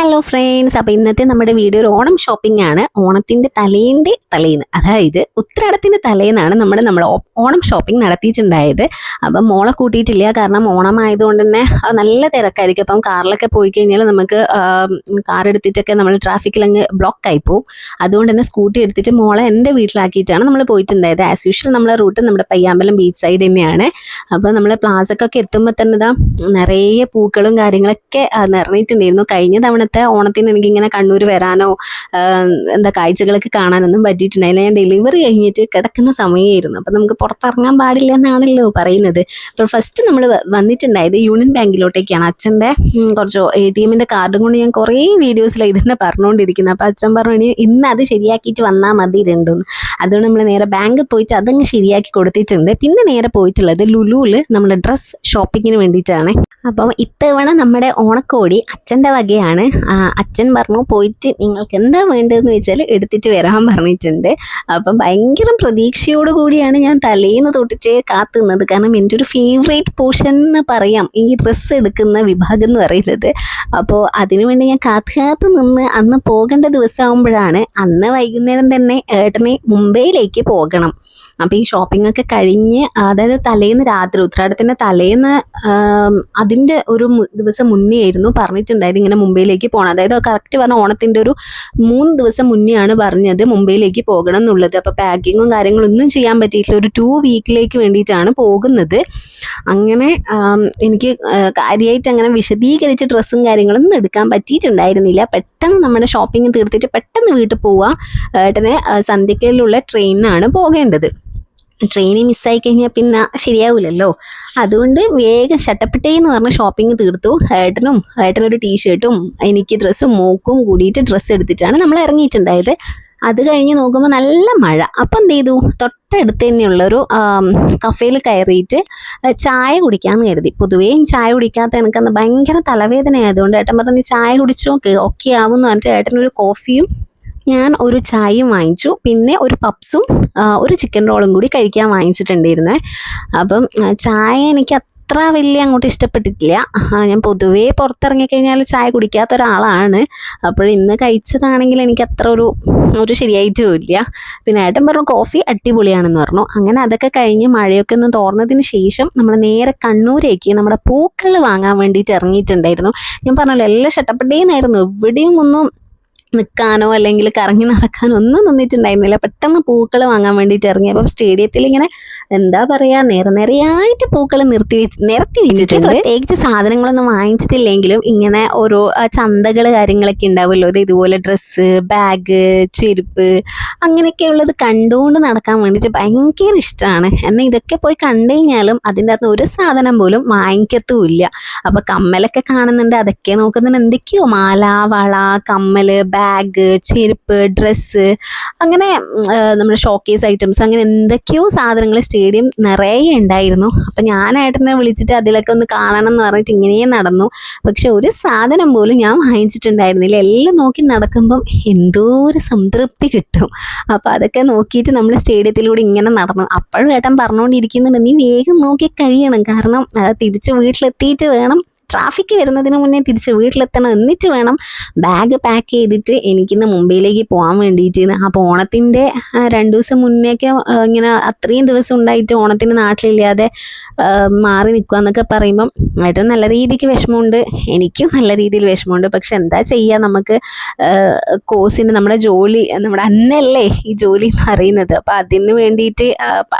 Hello friends, അപ്പോൾ ഇന്നത്തെ നമ്മുടെ വീഡിയോ ഒരു ഓണം ഷോപ്പിംഗ് ആണ്. ഓണത്തിൻ്റെ തലേന്ന് അതായത് ഉത്രാടത്തിൻ്റെ തലേന്നാണ് നമ്മൾ ഓണം ഷോപ്പിംഗ് നടത്തിയിട്ടുണ്ടായത്. അപ്പം മോളെ കൂട്ടിയിട്ടില്ല, കാരണം ഓണം ആയതുകൊണ്ട് തന്നെ നല്ല തിരക്കായിരിക്കും. അപ്പം കാറിലൊക്കെ പോയി കഴിഞ്ഞാൽ നമുക്ക് കാർ എടുത്തിട്ടൊക്കെ നമ്മൾ ട്രാഫിക്കിൽ അങ്ങ് ബ്ലോക്കായി പോകും. അതുകൊണ്ട് തന്നെ സ്കൂട്ടി എടുത്തിട്ട് മോളെ എൻ്റെ വീട്ടിലാക്കിയിട്ടാണ് നമ്മൾ പോയിട്ടുണ്ടായത്. ആസ് യൂഷ്വൽ നമ്മളെ റൂട്ട് നമ്മുടെ പയ്യാമ്പലം ബീച്ച് സൈഡ് തന്നെയാണ്. അപ്പോൾ നമ്മൾ പ്ലാസക്കൊക്കെ എത്തുമ്പോൾ തന്നെ ഇതാ നിറയെ പൂക്കളും കാര്യങ്ങളൊക്കെ നിറഞ്ഞിട്ടുണ്ടായിരുന്നു. കഴിഞ്ഞ തവണത്തെ ഓണത്തിന് എനിക്കിങ്ങനെ കണ്ണൂർ വരാനോ കാഴ്ചകളൊക്കെ കാണാനൊന്നും പറ്റിയിട്ടുണ്ടായില്ല. ഞാൻ ഡെലിവറി കഴിഞ്ഞിട്ട് കിടക്കുന്ന സമയമായിരുന്നു. അപ്പം നമുക്ക് പുറത്തിറങ്ങാൻ പാടില്ല എന്നാണല്ലോ പറയുന്നത്. അപ്പോൾ ഫസ്റ്റ് നമ്മൾ വന്നിട്ടുണ്ടായത് യൂണിയൻ ബാങ്കിലോട്ടേക്കാണ്. അച്ഛൻ്റെ കുറച്ച് ATM കാർഡും കൊണ്ട് ഞാൻ കുറേ വീഡിയോസിൽ ഇതന്നെ പറഞ്ഞുകൊണ്ടിരിക്കുന്നത്. അപ്പോൾ അച്ഛൻ പറഞ്ഞു ഇന്ന് അത് ശരിയാക്കിയിട്ട് വന്നാൽ മതി രണ്ടുമെന്ന്. അതുകൊണ്ട് നമ്മൾ നേരെ ബാങ്കിൽ പോയിട്ട് അതങ്ങ് ശരിയാക്കി കൊടുത്തിട്ടുണ്ട്. പിന്നെ നേരെ പോയിട്ടുള്ളത് ലുലുവിൽ നമ്മൾ ഡ്രസ്സ് ഷോപ്പിങ്ങിന് വേണ്ടിയിട്ടാണ്. അപ്പം ഇത്തവണ നമ്മുടെ ഓണക്കോടി അച്ഛൻ്റെ വകയാണ്. അച്ഛൻ പറഞ്ഞു പോയിട്ട് നിങ്ങൾക്ക് എന്താ വേണ്ടതെന്ന് വെച്ചാൽ എടുത്തിട്ട് വരാൻ പറഞ്ഞിട്ടുണ്ട്. അപ്പം ഭയങ്കര പ്രതീക്ഷയോട് കൂടിയാണ് ഞാൻ തലേന്ന് തൊട്ടിട്ട് കാത്തുന്നത്. കാരണം എൻ്റെ ഒരു ഫേവറേറ്റ് പോർഷൻ എന്ന് പറയാം ഈ ഡ്രസ്സ് എടുക്കുന്ന വിഭാഗം എന്ന് പറയുന്നത്. അപ്പോൾ അതിനുവേണ്ടി ഞാൻ കാത്ത് നിന്ന് അന്ന് പോകേണ്ട ദിവസമാകുമ്പോഴാണ് അന്ന് വൈകുന്നേരം തന്നെ ഏട്ടനെ മുംബൈയിലേക്ക് പോകണം. അപ്പോൾ ഈ ഷോപ്പിംഗ് ഒക്കെ കഴിഞ്ഞ്, അതായത് തലേന്ന് രാത്രി ഉത്രാടത്തിൻ്റെ തലേന്ന് അതിൻ്റെ ഒരു ദിവസം മുന്നേ ആയിരുന്നു പറഞ്ഞിട്ടുണ്ടായത് ഇങ്ങനെ മുംബൈയിലേക്ക് പോകണം. അതായത് കറക്റ്റ് പറഞ്ഞാൽ ഓണത്തിൻ്റെ ഒരു 3 ദിവസം മുന്നെയാണ് പറഞ്ഞത് മുംബൈയിലേക്ക് പോകണം എന്നുള്ളത്. അപ്പോൾ പാക്കിങ്ങും കാര്യങ്ങളൊന്നും ചെയ്യാൻ പറ്റിയിട്ടില്ല. ഒരു 2 വീക്കിലേക്ക് വേണ്ടിയിട്ടാണ് പോകുന്നത്. അങ്ങനെ എനിക്ക് കാര്യമായിട്ട് അങ്ങനെ വിശദീകരിച്ച് ഡ്രസ്സും കാര്യങ്ങളൊന്നും എടുക്കാൻ പറ്റിയിട്ടുണ്ടായിരുന്നില്ല. പെട്ടെന്ന് നമ്മുടെ ഷോപ്പിംഗ് തീർത്തിട്ട് പെട്ടെന്ന് വീട്ടിൽ പോവുക. ഏട്ടന് സന്ധ്യക്കയിലുള്ള ട്രെയിനിനാണ് പോകേണ്ടത്. ട്രെയിനിൽ മിസ്സായി കഴിഞ്ഞാൽ പിന്നെ ശരിയാവില്ലല്ലോ. അതുകൊണ്ട് വേഗം ഷട്ടപ്പെട്ടേന്ന് പറഞ്ഞ് ഷോപ്പിംഗ് തീർത്തു. ഏട്ടനൊരു ടീഷർട്ടും എനിക്ക് ഡ്രസ്സും മോക്കും കൂടിയിട്ട് ഡ്രസ്സ് എടുത്തിട്ടാണ് നമ്മൾ ഇറങ്ങിയിട്ടുണ്ടായത്. അത് കഴിഞ്ഞ് നോക്കുമ്പോൾ നല്ല മഴ. അപ്പം എന്ത് ചെയ്തു, തൊട്ടടുത്ത് തന്നെയുള്ളൊരു കഫേയിൽ കയറിയിട്ട് ചായ കുടിക്കാമെന്ന് കരുതി. പൊതുവേ ചായ കുടിക്കാത്ത എനിക്കന്ന് ഭയങ്കര തലവേദന ആയതുകൊണ്ട് ഏട്ടൻ പറഞ്ഞു ചായ കുടിച്ചു നോക്ക്, ഓക്കെ ആവും എന്ന് പറഞ്ഞിട്ട് ഏട്ടനൊരു കോഫിയും ഞാൻ ഒരു ചായയും വാങ്ങിച്ചു. പിന്നെ ഒരു പപ്സും ഒരു ചിക്കൻ റോളും കൂടി കഴിക്കാൻ വാങ്ങിച്ചിട്ടുണ്ടായിരുന്നേ. അപ്പം ചായ എനിക്ക് അത്ര വലിയ അങ്ങോട്ട് ഇഷ്ടപ്പെട്ടിട്ടില്ല. ഞാൻ പൊതുവേ പുറത്തിറങ്ങിക്കഴിഞ്ഞാൽ ചായ കുടിക്കാത്ത ഒരാളാണ്. അപ്പോൾ ഇന്ന് കഴിച്ചതാണെങ്കിൽ എനിക്ക് അത്ര ഒരു ശരിയായിട്ടും ഇല്ല. പിന്നെ ഏട്ടൻ പറഞ്ഞു കോഫി അടിപൊളിയാണെന്ന് പറഞ്ഞു. അങ്ങനെ അതൊക്കെ കഴിഞ്ഞ് മഴയൊക്കെ ഒന്ന് തോർന്നതിന് ശേഷം നമ്മൾ നേരെ കണ്ണൂരേക്ക് നമ്മുടെ പൂക്കൾ വാങ്ങാൻ വേണ്ടിയിട്ട് ഇറങ്ങിയിട്ടുണ്ടായിരുന്നു. ഞാൻ പറഞ്ഞല്ലോ എല്ലാം ഷട്ടപ്പെട്ടേന്നായിരുന്നു. എവിടെയും ഒന്നും നിൽക്കാനോ അല്ലെങ്കിൽ കറങ്ങി നടക്കാനോ ഒന്നും നിന്നിട്ടുണ്ടായിരുന്നില്ല. പെട്ടെന്ന് പൂക്കൾ വാങ്ങാൻ വേണ്ടിയിട്ട് ഇറങ്ങി. അപ്പം സ്റ്റേഡിയത്തിൽ ഇങ്ങനെ എന്താ പറയുക, നിറയായിട്ട് പൂക്കൾ നിരത്തി വെച്ചിട്ടുണ്ട്. പ്രത്യേകിച്ച് സാധനങ്ങളൊന്നും വാങ്ങിച്ചിട്ടില്ലെങ്കിലും ഇങ്ങനെ ഓരോ ചന്തകൾ കാര്യങ്ങളൊക്കെ ഉണ്ടാവുമല്ലോ. ഇതുപോലെ ഡ്രസ്സ്, ബാഗ്, ചെരുപ്പ് അങ്ങനെയൊക്കെ ഉള്ളത് കണ്ടുകൊണ്ട് നടക്കാൻ വേണ്ടിയിട്ട് ഭയങ്കര ഇഷ്ടമാണ്. എന്നാൽ ഇതൊക്കെ പോയി കണ്ടു കഴിഞ്ഞാലും അതിൻ്റെ അകത്ത് ഒരു സാധനം പോലും വാങ്ങിക്കത്തുമില്ല. അപ്പോൾ കമ്മലൊക്കെ കാണുന്നുണ്ട്, അതൊക്കെ നോക്കുന്നുണ്ട്. എന്തൊക്കെയോ മാല, വള, കമ്മൽ, ബാഗ്, ചെരുപ്പ്, ഡ്രസ്സ്, അങ്ങനെ നമ്മുടെ ഷോക്കേസ് ഐറ്റംസ്, അങ്ങനെ എന്തൊക്കെയോ സാധനങ്ങൾ സ്റ്റേഡിയം നിറയെ ഉണ്ടായിരുന്നു. അപ്പം ഞാനായിട്ടെന്നെ വിളിച്ചിട്ട് അതിലൊക്കെ ഒന്ന് കാണണം എന്ന് പറഞ്ഞിട്ട് ഇങ്ങനെ നടന്നു. പക്ഷെ ഒരു സാധനം പോലും ഞാൻ വാങ്ങിച്ചിട്ടുണ്ടായിരുന്നില്ല. എല്ലാം നോക്കി നടക്കുമ്പം എന്തോ ഒരു സംതൃപ്തി കിട്ടും. അപ്പോൾ അതൊക്കെ നോക്കിയിട്ട് നമ്മൾ സ്റ്റേഡിയത്തിലൂടെ ഇങ്ങനെ നടന്നു. അപ്പോഴും ഏട്ടൻ പറഞ്ഞുകൊണ്ടിരിക്കുന്നുണ്ട് നീ വേഗം നോക്കി കഴിയണം, കാരണം തിരിച്ച് വീട്ടിലെത്തിയിട്ട് വേണം, ട്രാഫിക് വരുന്നതിന് മുന്നേ തിരിച്ച് വീട്ടിലെത്തണം, എന്നിട്ട് വേണം ബാഗ് പാക്ക് ചെയ്തിട്ട് എനിക്കിന്ന് മുംബൈയിലേക്ക് പോകാൻ വേണ്ടിയിട്ട്. അപ്പോൾ ഓണത്തിൻ്റെ 2 ദിവസം മുന്നേയൊക്കെ ഇങ്ങനെ അത്രയും ദിവസം ഉണ്ടായിട്ട് ഓണത്തിന് നാട്ടിലില്ലാതെ മാറി നിൽക്കുക എന്നൊക്കെ പറയുമ്പം ഏട്ടൻ നല്ല രീതിക്ക് വിഷമമുണ്ട്, എനിക്കും നല്ല രീതിയിൽ വിഷമമുണ്ട്. പക്ഷെ എന്താ ചെയ്യുക, നമുക്ക് കോഴ്സിന് നമ്മുടെ ജോലി, നമ്മുടെ അന്നല്ലേ ഈ ജോലി എന്ന് പറയുന്നത്. അപ്പോൾ അതിന് വേണ്ടിയിട്ട്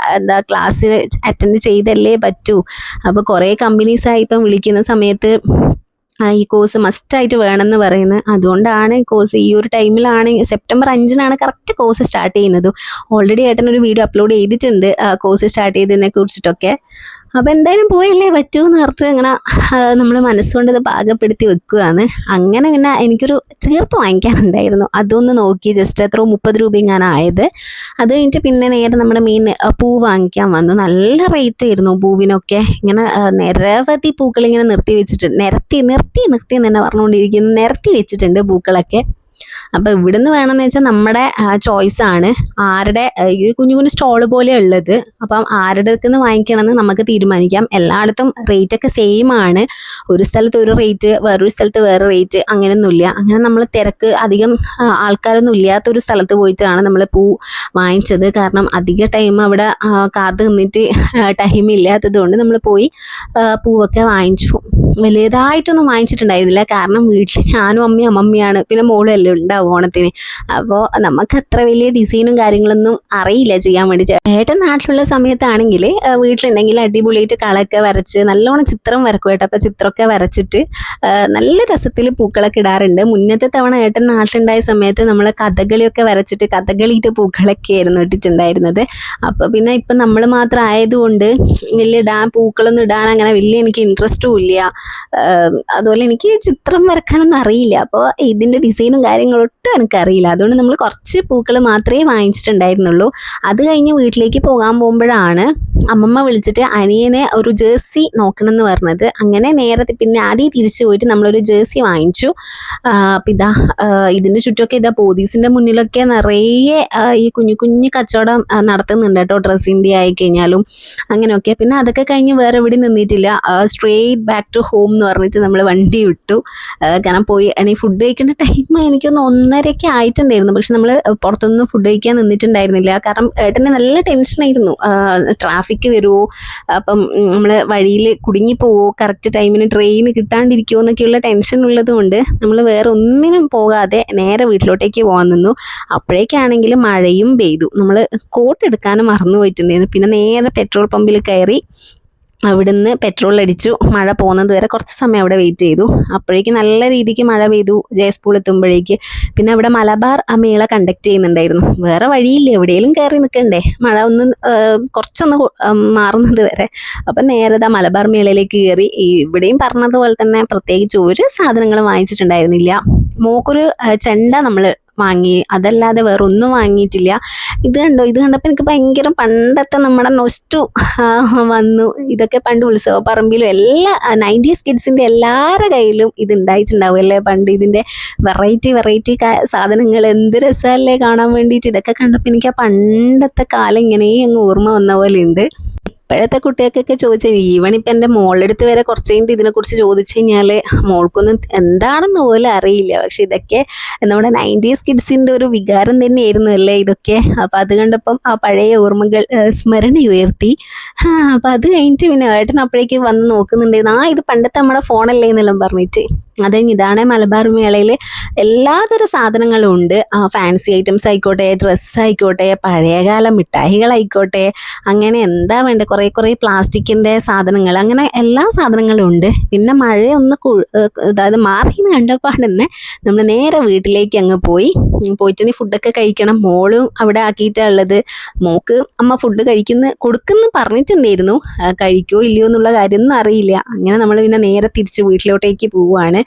ക്ലാസ് അറ്റൻഡ് ചെയ്തല്ലേ പറ്റൂ. അപ്പോൾ കുറേ കമ്പനീസായി ഇപ്പം വിളിക്കുന്ന സമയത്ത് ഈ കോഴ്സ് മസ്റ്റായിട്ട് വേണമെന്ന് പറയുന്നത്. അതുകൊണ്ടാണ് കോഴ്സ് ഈ ഒരു ടൈമിലാണ്, സെപ്റ്റംബർ 5-നാണ് കറക്റ്റ് കോഴ്സ് സ്റ്റാർട്ട് ചെയ്യുന്നത്. ഓൾറെഡി ഏട്ടനൊരു വീഡിയോ അപ്ലോഡ് ചെയ്തിട്ടുണ്ട് കോഴ്സ് സ്റ്റാർട്ട് ചെയ്തതിനെ കുറിച്ചിട്ടൊക്കെ. അപ്പോൾ എന്തായാലും പോയല്ലേ പറ്റൂ എന്ന് പറഞ്ഞിട്ട് ഇങ്ങനെ നമ്മൾ മനസ്സുകൊണ്ട് ഇത് പാകപ്പെടുത്തി വെക്കുകയാണ്. അങ്ങനെ പിന്നെ എനിക്കൊരു ചേർപ്പ് വാങ്ങിക്കാനുണ്ടായിരുന്നു, അതൊന്ന് നോക്കി ജസ്റ്റ് എത്ര 30 രൂപയെങ്ങാനായത്. അത് കഴിഞ്ഞിട്ട് പിന്നെ നേരെ നമ്മുടെ പൂ വാങ്ങിക്കാൻ വന്നു. നല്ല റേറ്റ് ആയിരുന്നു പൂവിനൊക്കെ. ഇങ്ങനെ നിരവധി പൂക്കൾ ഇങ്ങനെ നിർത്തി വെച്ചിട്ടുണ്ട്. നിരത്തി തന്നെ പറഞ്ഞുകൊണ്ടിരിക്കുന്നു, നിരത്തി വെച്ചിട്ടുണ്ട് പൂക്കളൊക്കെ. അപ്പോൾ ഇവിടുന്ന് വേണമെന്ന് വെച്ചാൽ നമ്മുടെ ചോയ്സാണ് ആരുടെ ഇത് കുഞ്ഞു കുഞ്ഞു സ്റ്റോൾ പോലെ ഉള്ളത്. അപ്പം ആരുടെ നിന്ന് വാങ്ങിക്കണമെന്ന് നമുക്ക് തീരുമാനിക്കാം. എല്ലായിടത്തും റേറ്റൊക്കെ സെയിം ആണ്. ഒരു സ്ഥലത്ത് ഒരു റേറ്റ്, വേറൊരു സ്ഥലത്ത് വേറെ റേറ്റ്, അങ്ങനെയൊന്നുമില്ല. അങ്ങനെ നമ്മൾ തിരക്ക് അധികം ആൾക്കാരൊന്നും ഇല്ലാത്തൊരു സ്ഥലത്ത് പോയിട്ടാണ് നമ്മൾ പൂ വാങ്ങിച്ചത്. കാരണം അധിക ടൈം അവിടെ കാത്തു നിന്നിട്ട് ടൈം ഇല്ലാത്തത് കൊണ്ട് നമ്മൾ പോയി പൂവൊക്കെ വാങ്ങിച്ചു. വലിയതായിട്ടൊന്നും വാങ്ങിച്ചിട്ടുണ്ടായിരുന്നില്ല, കാരണം വീട്ടിൽ ഞാനും അമ്മയും അമ്മമ്മയാണ്, പിന്നെ മോളും എല്ലാം ഉണ്ടാവും ഓണത്തിന്. അപ്പോൾ നമുക്ക് അത്ര വലിയ ഡിസൈനും കാര്യങ്ങളൊന്നും അറിയില്ല ചെയ്യാൻ വേണ്ടിയിട്ട്. ഏട്ടൻ നാട്ടിലുള്ള സമയത്താണെങ്കിൽ വീട്ടിലുണ്ടെങ്കിൽ അടിപൊളിയായിട്ട് കളയൊക്കെ വരച്ച് നല്ലോണം ചിത്രം വരക്കും കേട്ടോ. അപ്പോൾ ചിത്രമൊക്കെ വരച്ചിട്ട് നല്ല രസത്തിൽ പൂക്കളൊക്കെ ഇടാറുണ്ട്. മുന്നത്തെ തവണ ഏട്ടൻ നാട്ടിലുണ്ടായ സമയത്ത് നമ്മൾ കഥകളിയൊക്കെ വരച്ചിട്ട് കഥകളിയിട്ട് പൂക്കളൊക്കെ ആയിരുന്നു ഇട്ടിട്ടുണ്ടായിരുന്നത്. അപ്പോൾ പിന്നെ ഇപ്പം നമ്മൾ മാത്രം ആയതുകൊണ്ട് വലിയ പൂക്കളൊന്നും ഇടാൻ അങ്ങനെ വലിയ എനിക്ക് ഇൻട്രസ്റ്റും ഇല്ല. അതുപോലെ എനിക്ക് ചിത്രം വരക്കാനൊന്നും അറിയില്ല. അപ്പോൾ ഇതിൻ്റെ ഡിസൈനും കാര്യങ്ങളൊട്ടും എനിക്കറിയില്ല. അതുകൊണ്ട് നമ്മൾ കുറച്ച് പൂക്കൾ മാത്രമേ വാങ്ങിച്ചിട്ടുണ്ടായിരുന്നുള്ളൂ. അത് കഴിഞ്ഞ് വീട്ടിലേക്ക് പോകാൻ പോകുമ്പോഴാണ് അമ്മമ്മ വിളിച്ചിട്ട് അനിയനെ ഒരു ജേഴ്സി നോക്കണം എന്ന് പറഞ്ഞത്. അങ്ങനെ നേരത്തെ പിന്നെ ആദ്യം തിരിച്ചു പോയിട്ട് നമ്മളൊരു ജേഴ്സി വാങ്ങിച്ചു. അപ്പം ഇതിൻ്റെ ചുറ്റുമൊക്കെ പോലീസിൻ്റെ മുന്നിലൊക്കെ നിറയെ ഈ കുഞ്ഞു കുഞ്ഞു കച്ചവടം നടത്തുന്നുണ്ട് കേട്ടോ. ഡ്രസ്സിൻ്റെ ആയിക്കഴിഞ്ഞാലും അങ്ങനെയൊക്കെ. പിന്നെ അതൊക്കെ കഴിഞ്ഞ് വേറെ എവിടെ നിന്നിട്ടില്ല. സ്ട്രേറ്റ് ബാക്ക് ടു ഹോം എന്ന് പറഞ്ഞിട്ട് നമ്മൾ വണ്ടി വിട്ടു. കാരണം പോയി ഫുഡ് കഴിക്കേണ്ട ടൈം എനിക്കൊന്ന് 1:30 ആയിട്ടുണ്ടായിരുന്നു. പക്ഷെ നമ്മൾ പുറത്തൊന്നും ഫുഡ് കഴിക്കാൻ നിന്നിട്ടുണ്ടായിരുന്നില്ല. കാരണം ഏട്ടന് നല്ല ടെൻഷനായിരുന്നു. ട്രാഫിക് വരുമോ, അപ്പം നമ്മൾ വഴിയിൽ കുടുങ്ങിപ്പോവോ, കറക്റ്റ് ടൈമിന് ട്രെയിൻ കിട്ടാണ്ടിരിക്കുമോ എന്നൊക്കെയുള്ള ടെൻഷൻ ഉള്ളത് കൊണ്ട് നമ്മൾ വേറെ ഒന്നിനും പോകാതെ നേരെ വീട്ടിലോട്ടേക്ക് പോകാൻ നിന്നു. അപ്പോഴേക്കാണെങ്കിൽ മഴയും പെയ്തു. നമ്മൾ കോട്ട് എടുക്കാനും മറന്നു പോയിട്ടുണ്ടായിരുന്നു. പിന്നെ നേരെ പെട്രോൾ പമ്പിൽ കയറി അവിടുന്ന് പെട്രോൾ അടിച്ചു. മഴ പോകുന്നത് വരെ കുറച്ച് സമയം അവിടെ വെയിറ്റ് ചെയ്തു. അപ്പോഴേക്കും നല്ല രീതിക്ക് മഴ പെയ്തു ജയസ്പൂൾ എത്തുമ്പോഴേക്ക്. പിന്നെ അവിടെ മലബാർ മേള കണ്ടക്ട് ചെയ്യുന്നുണ്ടായിരുന്നു. വേറെ വഴിയില്ല, എവിടെയെങ്കിലും കയറി നിൽക്കണ്ടേ, മഴ ഒന്ന് കുറച്ചൊന്ന് മാറുന്നത് വരെ. അപ്പം നേരെ മലബാർ മേളയിലേക്ക് കയറി. ഇവിടെയും പറഞ്ഞതുപോലെ തന്നെ പ്രത്യേകിച്ച് ഒരു സാധനങ്ങളും വാങ്ങിച്ചിട്ടുണ്ടായിരുന്നില്ല. മോക്കൊരു ചെണ്ട നമ്മൾ വാങ്ങി, അതല്ലാതെ വേറെ ഒന്നും വാങ്ങിയിട്ടില്ല. ഇത് കണ്ടപ്പോൾ എനിക്ക് ഭയങ്കര പണ്ടത്തെ നമ്മുടെ നൊസ്റ്റു വന്നു. ഇതൊക്കെ പണ്ട് ഉത്സവപ്പറമ്പിലും എല്ലാ 90s കിഡ്സിൻ്റെ എല്ലാവരുടെ കയ്യിലും ഇത് ഉണ്ടായിട്ടുണ്ടാവും അല്ലേ പണ്ട്. ഇതിൻ്റെ വെറൈറ്റി സാധനങ്ങൾ എന്ത് രസമല്ലേ കാണാൻ വേണ്ടിയിട്ട്. ഇതൊക്കെ കണ്ടപ്പോൾ എനിക്ക് ആ പണ്ടത്തെ കാലം ഇങ്ങനെ അങ്ങ് ഓർമ്മ വന്ന പോലെ ഉണ്ട്. ഇപ്പോഴത്തെ കുട്ടികൾക്കൊക്കെ ചോദിച്ചാൽ ഈവൻ ഇപ്പം എൻ്റെ മോളെടുത്ത് വരെ കുറച്ച് കഴിഞ്ഞിട്ട് ഇതിനെക്കുറിച്ച് ചോദിച്ചു കഴിഞ്ഞാൽ മോൾക്കൊന്നും എന്താണെന്ന് പോലും അറിയില്ല. പക്ഷെ ഇതൊക്കെ നമ്മുടെ 90s കിഡ്സിൻ്റെ ഒരു വികാരം തന്നെയായിരുന്നു അല്ലേ ഇതൊക്കെ. അപ്പോൾ അത് കണ്ടപ്പം ആ പഴയ ഓർമ്മകൾ സ്മരണ ഉയർത്തി. അപ്പോൾ അത് കഴിഞ്ഞിട്ട് പിന്നെ ഏട്ടൻ അപ്പോഴേക്ക് വന്ന് നോക്കുന്നുണ്ടായിരുന്നു. ഇത് പണ്ടത്തെ നമ്മുടെ ഫോണല്ലേ എന്നെല്ലാം പറഞ്ഞിട്ട്. ഇതാണ് മലബാർ മേളയിൽ എല്ലാതരം സാധനങ്ങളും ഉണ്ട്. ഫാൻസി ഐറ്റംസ് ആയിക്കോട്ടെ, ഡ്രസ്സ് ആയിക്കോട്ടെ, പഴയകാല മിഠായികളായിക്കോട്ടെ, അങ്ങനെ എന്താ വേണ്ട കുറേ പ്ലാസ്റ്റിക്കിൻ്റെ സാധനങ്ങൾ, അങ്ങനെ എല്ലാ സാധനങ്ങളും ഉണ്ട്. പിന്നെ മഴയൊന്ന് മാറിയെന്ന് കണ്ടപ്പോൾ തന്നെ നമ്മൾ നേരെ വീട്ടിലേക്ക് അങ്ങ് പോയിട്ട് ഫുഡൊക്കെ കഴിക്കണം. മോളും അവിടെ ആക്കിയിട്ടാണ് ഉള്ളത്. മോക്ക് അമ്മ ഫുഡ് കൊടുക്കുന്നു പറഞ്ഞിട്ടുണ്ടായിരുന്നു. കഴിക്കുമോ ഇല്ലയോ എന്നുള്ള കാര്യമൊന്നും അറിയില്ല. അങ്ങനെ നമ്മൾ പിന്നെ നേരെ തിരിച്ച് വീട്ടിലോട്ടേക്ക് പോവുകയാണ്.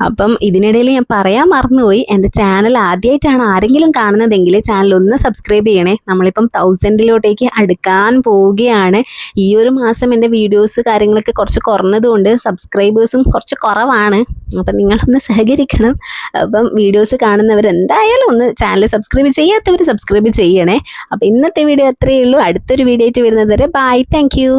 അപ്പം ഇതിനിടയിൽ ഞാൻ പറയാൻ മറന്നുപോയി, എൻ്റെ ചാനൽ ആദ്യമായിട്ടാണ് ആരെങ്കിലും കാണുന്നതെങ്കിൽ ചാനൽ ഒന്ന് സബ്സ്ക്രൈബ് ചെയ്യണേ. നമ്മളിപ്പം 1000-ലോട്ടേക്ക് അടുക്കാൻ പോവുകയാണ്. ഈ ഒരു മാസം എൻ്റെ വീഡിയോസ് കാര്യങ്ങളൊക്കെ കുറച്ച് കുറഞ്ഞതുകൊണ്ട് സബ്സ്ക്രൈബേഴ്സും കുറച്ച് കുറവാണ്. അപ്പം നിങ്ങളൊന്ന് സഹകരിക്കണം. അപ്പം വീഡിയോസ് കാണുന്നവർ എന്തായാലും ഒന്ന് ചാനൽ സബ്സ്ക്രൈബ് ചെയ്യാത്തവർ സബ്സ്ക്രൈബ് ചെയ്യണേ. അപ്പം ഇന്നത്തെ വീഡിയോ അത്രയേ ഉള്ളൂ. അടുത്തൊരു വീഡിയോ ആയിട്ട് വരുന്നത് വരെ ബൈ, താങ്ക് യു.